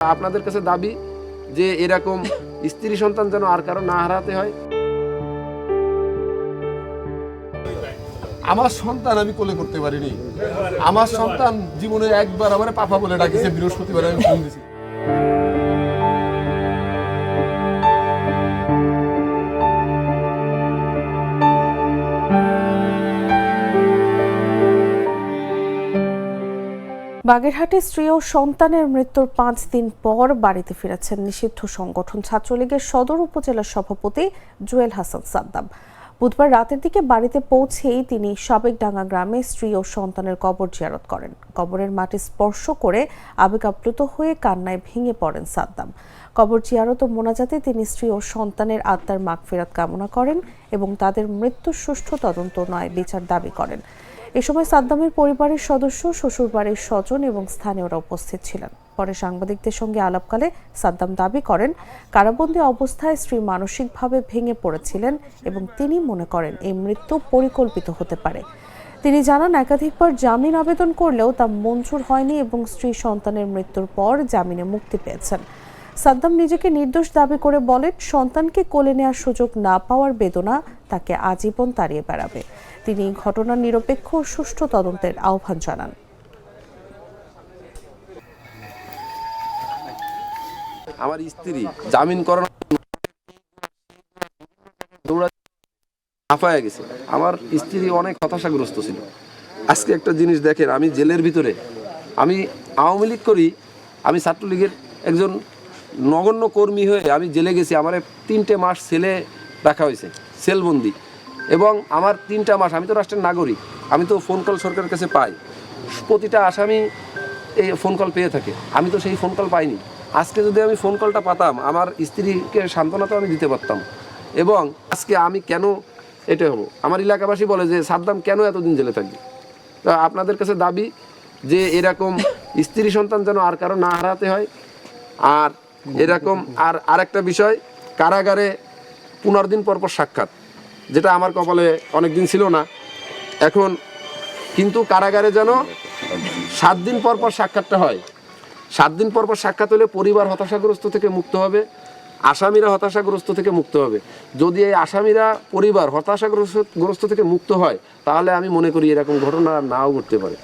আপনাদের কাছে দাবি যে এরকম স্ত্রী সন্তান যেন আর কারো না হারাতে হয়। আমার সন্তান আমি কোলে করতে পারিনি। আমার সন্তান জীবনে একবার আমার পাপা বলে ডাকিছে, বৃহস্পতিবার আমি ফোন দিছি। বাগেরহাটে স্ত্রী ও সন্তানের মৃত্যুর 5 দিন পর বাড়িতে ফিরেছেন নিষিদ্ধ সংগঠন ছাত্রলীগের সদর উপজেলা সভাপতি জুয়েল হাসান সাদ্দাম। বুধবার রাতের দিকে বাড়িতে পৌঁছেই তিনি সাবেকডাঙ্গা গ্রামে স্ত্রী ও সন্তানের কবর জিয়ারত করেন। কবরের মাটি স্পর্শ করে আবেগ আপ্লুত হয়ে কান্নায় ভেঙে পড়েন সাদ্দাম। কবর জিয়ারত ও মোনাজাতে তিনি স্ত্রী ও সন্তানের আত্মার মাগফিরাত কামনা করেন এবং তাদের মৃত্যুর সুষ্ঠু তদন্ত নয় বিচার দাবি করেন। এ সময় সাদ্দামের পরিবারের সদস্য, শ্বশুরবাড়ির স্বজন এবং স্থানীয়রা উপস্থিত ছিলেন। পরে সাংবাদিকদের সঙ্গে আলাপকালে সাদ্দাম দাবি করেন, কারাবন্দী অবস্থায় স্ত্রী মানসিকভাবে ভেঙে পড়েছিলেন এবং তিনি মনে করেন এই মৃত্যু পরিকল্পিত হতে পারে। তিনি জানান, একাধিকবার জামিন আবেদন করলেও তা মঞ্জুর হয়নি এবং স্ত্রী সন্তানের মৃত্যুর পর জামিনে মুক্তি পেয়েছেন। সাদ্দাম নিজেকে নির্দোষ দাবি করে বলেন, সন্তানকে কোলে নেওয়ার সুযোগ না পাওয়ার বেদনা তাকে আজীবন তাড়িয়ে বেড়াবে। তিনি ঘটনার নিরপেক্ষ ও সুষ্ঠু তদন্তের আহ্বান জানান। আমার স্ত্রী জামিন করানো হাঁপায় গেছে। আমার স্ত্রী অনেক হতাশাগ্রস্ত ছিল। আজকে একটা জিনিস দেখেন, আমি জেলের ভিতরে, আমি আওয়ামী লীগ করি, আমি ছাত্রলীগের একজন নগণ্য কর্মী হয়ে আমি জেলে গেছি। আমার 3টে মাস সেলে রাখা হয়েছে, সেলবন্দি। এবং আমার 3টা মাস, আমি তো রাষ্ট্রের নাগরিক, আমি তো ফোন কল সরকারের কাছে পাই, প্রতিটা আসামি এই ফোন কল পেয়ে থাকে। আমি তো সেই ফোন কল পাইনি। আজকে যদি আমি ফোন কলটা পাতাম, আমার স্ত্রীকে সান্ত্বনা তো আমি দিতে পারতাম। এবং আজকে আমি কেন এটা হবো, আমার এলাকাবাসী বলে যে সাদ্দাম কেন এতদিন জেলে থাকবে। তা আপনাদের কাছে দাবি যে এরকম স্ত্রী সন্তান যেন আর কারো না হারাতে হয়। আর এরকম আরেকটা বিষয়, কারাগারে 15 দিন পর পর সাক্ষাৎ, যেটা আমার কপালে অনেক দিন ছিল না এখন, কিন্তু কারাগারে যেন 7 দিন পর পর সাক্ষাৎটা হয়। 7 দিন পর পর সাক্ষাৎ হলে পরিবার হতাশাগ্রস্ত থেকে মুক্ত হবে, আসামিরা হতাশাগ্রস্ত থেকে মুক্ত হবে। যদি এই আসামিরা পরিবার হতাশাগ্রস্ত থেকে মুক্ত হয়, তাহলে আমি মনে করি এরকম ঘটনা নাও ঘটতে পারে।